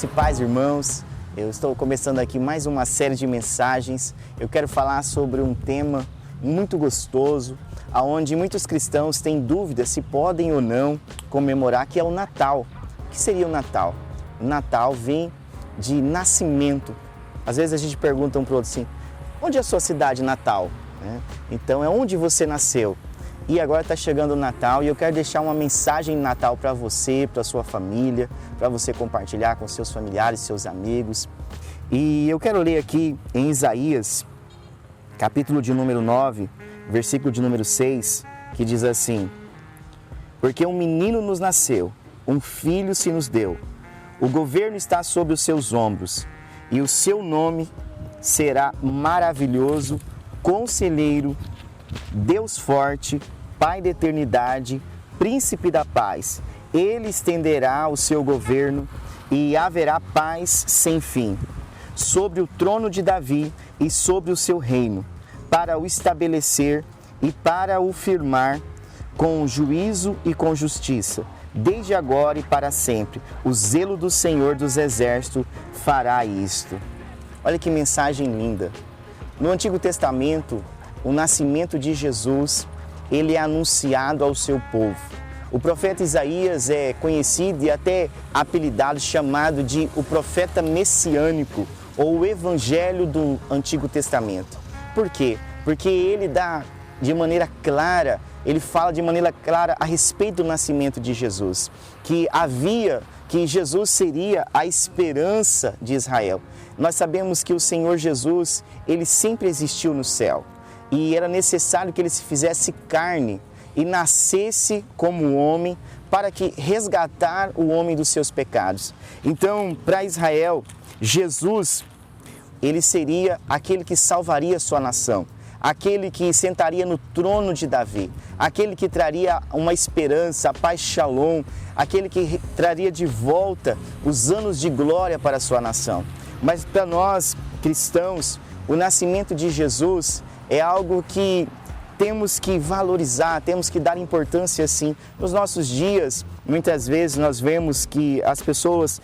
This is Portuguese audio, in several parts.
Graça e paz, irmãos. Eu estou começando aqui mais uma série de mensagens. Eu quero falar sobre um tema muito gostoso, onde muitos cristãos têm dúvida se podem ou não comemorar, que é o Natal. O que seria o Natal? O Natal vem de nascimento. Às vezes a gente pergunta um para o outro assim, onde é a sua cidade natal? Então é onde você nasceu. E agora está chegando o Natal e eu quero deixar uma mensagem de Natal para você, para a sua família, para você compartilhar com seus familiares, seus amigos. E eu quero ler aqui em Isaías, capítulo de número 9, versículo de número 6, que diz assim: Porque um menino nos nasceu, um filho se nos deu, o governo está sobre os seus ombros, e o seu nome será maravilhoso, Conselheiro, Deus forte, Pai da eternidade, Príncipe da paz. Ele estenderá o seu governo e haverá paz sem fim sobre o trono de Davi e sobre o seu reino, para o estabelecer e para o firmar com juízo e com justiça, desde agora e para sempre. O zelo do Senhor dos Exércitos fará isto. Olha que mensagem linda. No Antigo Testamento, o nascimento de Jesus, ele é anunciado ao seu povo. O profeta Isaías é conhecido e até apelidado, chamado de o profeta messiânico ou o evangelho do Antigo Testamento. Por quê? Porque ele dá de maneira clara, ele fala de maneira clara a respeito do nascimento de Jesus, que Jesus seria a esperança de Israel. Nós sabemos que o Senhor Jesus, ele sempre existiu no céu. E era necessário que ele se fizesse carne e nascesse como homem para que resgatar o homem dos seus pecados. Então, para Israel, Jesus, ele seria aquele que salvaria a sua nação, aquele que sentaria no trono de Davi, aquele que traria uma esperança, a paz shalom, aquele que traria de volta os anos de glória para a sua nação. Mas para nós, cristãos, o nascimento de Jesus é algo que temos que valorizar, temos que dar importância sim. Nos nossos dias, muitas vezes nós vemos que as pessoas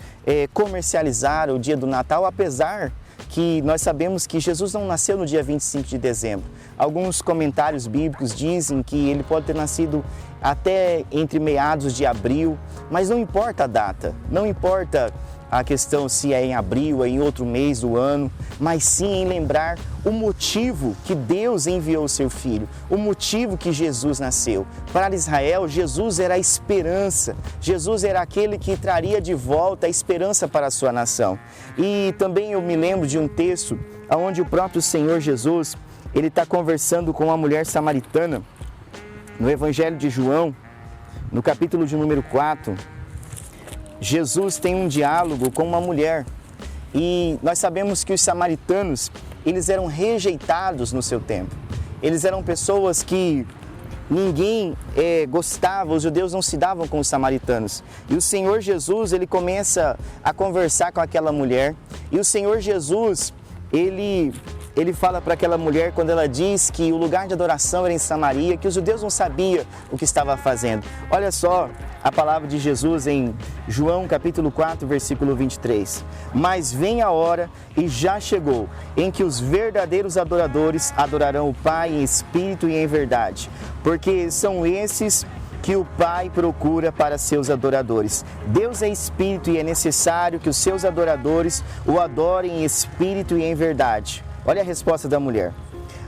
comercializaram o dia do Natal, apesar que nós sabemos que Jesus não nasceu no dia 25 de dezembro. Alguns comentários bíblicos dizem que ele pode ter nascido até entre meados de abril, mas não importa a data, não importa a questão se é em abril, é em outro mês do ano, mas sim em lembrar o motivo que Deus enviou o seu Filho, o motivo que Jesus nasceu. Para Israel, Jesus era a esperança, Jesus era aquele que traria de volta a esperança para a sua nação. E também eu me lembro de um texto onde o próprio Senhor Jesus, ele está conversando com uma mulher samaritana, no Evangelho de João, no capítulo de número 4, Jesus tem um diálogo com uma mulher e nós sabemos que os samaritanos, eles eram rejeitados no seu tempo. Eles eram pessoas que ninguém gostava, os judeus não se davam com os samaritanos. E o Senhor Jesus, ele começa a conversar com aquela mulher e o Senhor Jesus, ele fala para aquela mulher quando ela diz que o lugar de adoração era em Samaria, que os judeus não sabiam o que estava fazendo. Olha só a palavra de Jesus em João capítulo 4, versículo 23. Mas vem a hora, e já chegou, em que os verdadeiros adoradores adorarão o Pai em espírito e em verdade, porque são esses que o Pai procura para seus adoradores. Deus é espírito e é necessário que os seus adoradores o adorem em espírito e em verdade. Olha a resposta da mulher.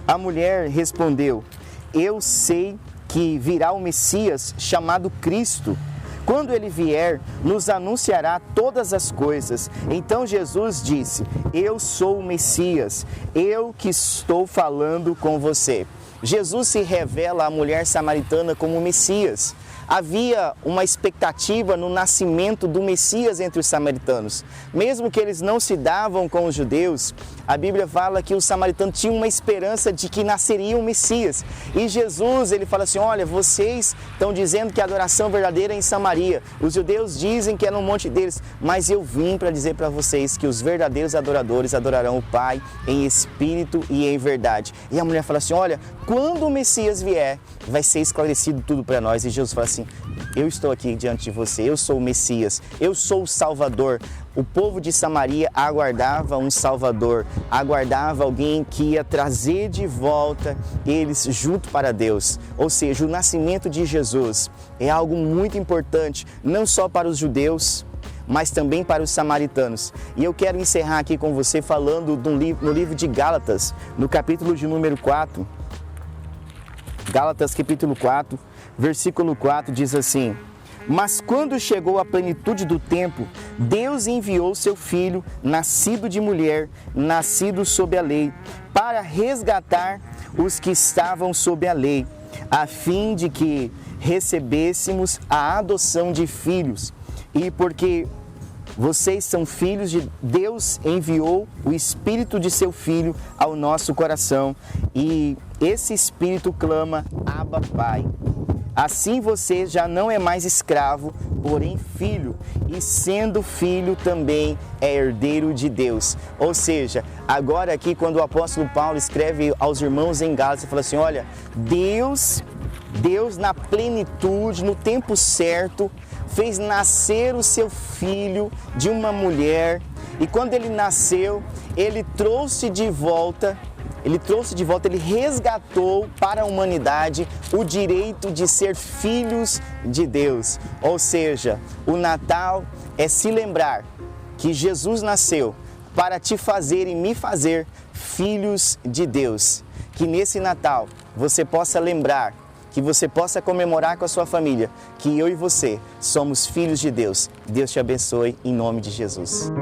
A mulher respondeu: Eu sei que virá o Messias chamado Cristo. Quando ele vier, nos anunciará todas as coisas. Então Jesus disse: Eu sou o Messias, eu que estou falando com você. Jesus se revela à mulher samaritana como o Messias. Havia uma expectativa no nascimento do Messias entre os samaritanos. Mesmo que eles não se davam com os judeus, a Bíblia fala que os samaritanos tinham uma esperança de que nasceria um Messias. E Jesus, ele fala assim, olha, vocês estão dizendo que a adoração verdadeira é em Samaria. Os judeus dizem que é no monte deles, mas eu vim para dizer para vocês que os verdadeiros adoradores adorarão o Pai em espírito e em verdade. E a mulher fala assim, olha, quando o Messias vier, vai ser esclarecido tudo para nós. E Jesus fala assim, assim: eu estou aqui diante de você, eu sou o Messias, eu sou o Salvador. O povo de Samaria aguardava um Salvador, aguardava alguém que ia trazer de volta eles junto para Deus. Ou seja, o nascimento de Jesus é algo muito importante, não só para os judeus, mas também para os samaritanos. E eu quero encerrar aqui com você falando no livro de Gálatas, no capítulo de número 4. Gálatas capítulo 4, versículo 4 diz assim: mas quando chegou a plenitude do tempo, Deus enviou seu Filho, nascido de mulher, nascido sob a lei, para resgatar os que estavam sob a lei, a fim de que recebêssemos a adoção de filhos. E porque vocês são filhos de Deus, enviou o Espírito de seu Filho ao nosso coração, e esse Espírito clama: Abba, Pai. Assim você já não é mais escravo, porém filho, e sendo filho também é herdeiro de Deus. Ou seja, agora aqui quando o apóstolo Paulo escreve aos irmãos em Gálatas, ele fala assim: olha, Deus na plenitude, no tempo certo, fez nascer o seu filho de uma mulher, e quando ele nasceu, ele resgatou para a humanidade o direito de ser filhos de Deus. Ou seja, o Natal é se lembrar que Jesus nasceu para te fazer e me fazer filhos de Deus. Que nesse Natal você possa lembrar, que você possa comemorar com a sua família, que eu e você somos filhos de Deus. Deus te abençoe em nome de Jesus.